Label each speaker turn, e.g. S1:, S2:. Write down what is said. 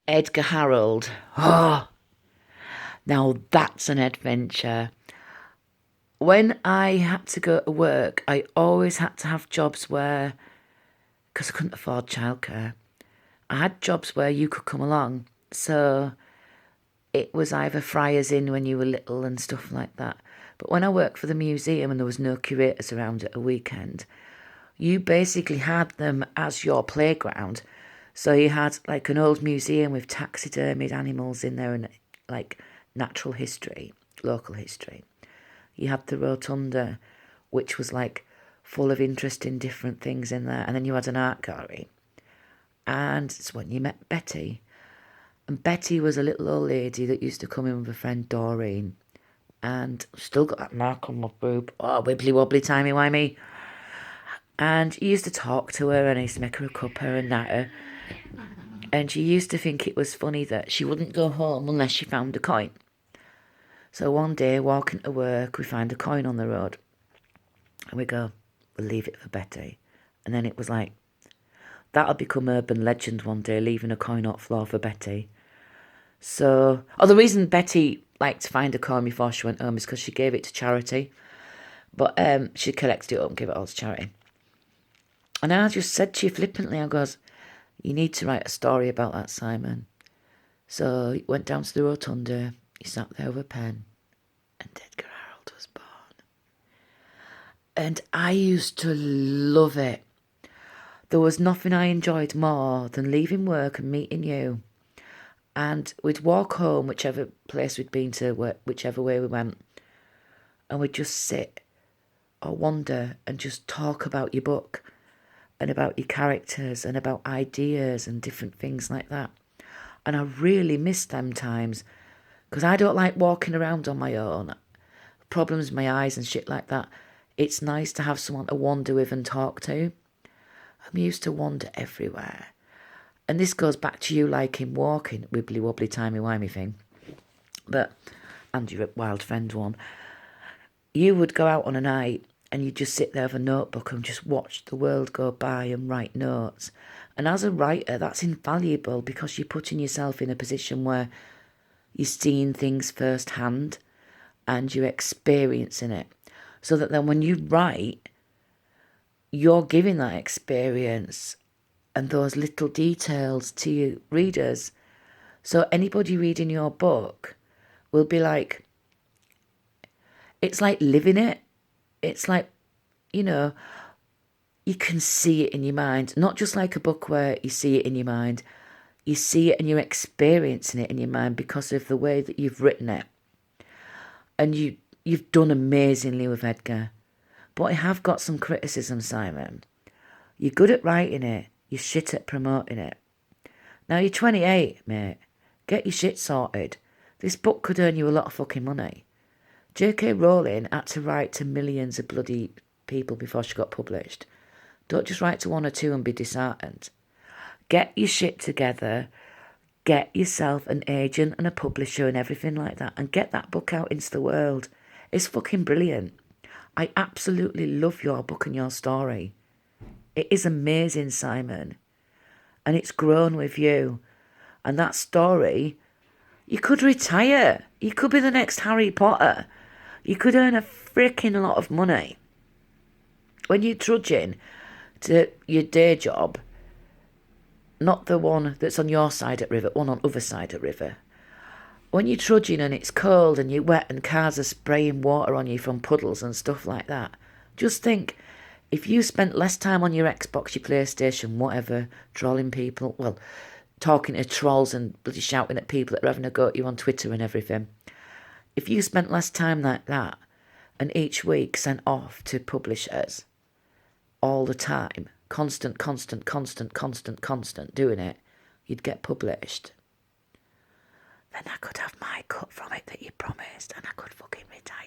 S1: Edgar Harold. Oh, now that's an adventure. When I had to go to work, I always had to have jobs where, because I couldn't afford childcare, I had jobs where you could come along. So it was either fryers in when you were little and stuff like that. But when I worked for the museum and there was no curators around at a weekend, you basically had them as your playground. So you had like an old museum with taxidermied animals in there and like natural history, local history. You had the rotunda, which was like full of interesting different things in there. And then you had an art gallery. And it's when you met Betty. And Betty was a little old lady that used to come in with her friend Doreen. And I've still got that mark on my boob. Oh, wibbly wobbly, timey wimey. And he used to talk to her and I used to make her a cuppa and natter. And she used to think it was funny that she wouldn't go home unless she found a coin. So one day, walking to work, we find a coin on the road. And we go, we'll leave it for Betty. And then it was like, that'll become urban legend one day, leaving a coin on the floor for Betty. So, the reason Betty liked to find a coin before she went home is because she gave it to charity. But she collected it up and gave it all to charity. And I just said to you flippantly, I goes, you need to write a story about that, Simon. So he went down to the rotunda, he sat there with a pen, and Edgar Harold was born. And I used to love it. There was nothing I enjoyed more than leaving work and meeting you. And we'd walk home, whichever place we'd been to, whichever way we went, and we'd just sit or wander and just talk about your book and about your characters and about ideas and different things like that. And I really miss them times because I don't like walking around on my own. Problems with my eyes and shit like that. It's nice to have someone to wander with and talk to. I'm used to wander everywhere. And this goes back to you liking walking, wibbly wobbly timey wimey thing. But, and your wild friend one. You would go out on a night and you'd just sit there with a notebook and just watch the world go by and write notes. And as a writer, that's invaluable because you're putting yourself in a position where you're seeing things firsthand and you're experiencing it. So that then when you write, you're giving that experience and those little details to your readers. So anybody reading your book will be like, it's like living it. It's like, you know, you can see it in your mind. Not just like a book where you see it in your mind. You see it and you're experiencing it in your mind because of the way that you've written it. And you've done amazingly with Edgar. But I have got some criticism, Simon. You're good at writing it. You're shit at promoting it. Now you're 28, mate. Get your shit sorted. This book could earn you a lot of fucking money. J.K. Rowling had to write to millions of bloody people before she got published. Don't just write to one or two and be disheartened. Get your shit together. Get yourself an agent and a publisher and everything like that and get that book out into the world. It's fucking brilliant. I absolutely love your book and your story. It is amazing, Simon. And it's grown with you. And that story, you could retire. You could be the next Harry Potter. You could earn a freaking lot of money. When you're trudging to your day job, not the one that's on your side of river, one on the other side of river. When you're trudging and it's cold and you're wet and cars are spraying water on you from puddles and stuff like that, just think, if you spent less time on your Xbox, your PlayStation, whatever, trolling people, well, talking to trolls and bloody shouting at people that are having a go at you on Twitter and everything, if you spent less time like that and each week sent off to publishers all the time, constant, doing it, you'd get published. Then I could have my cut from it that you promised and I could fucking retire.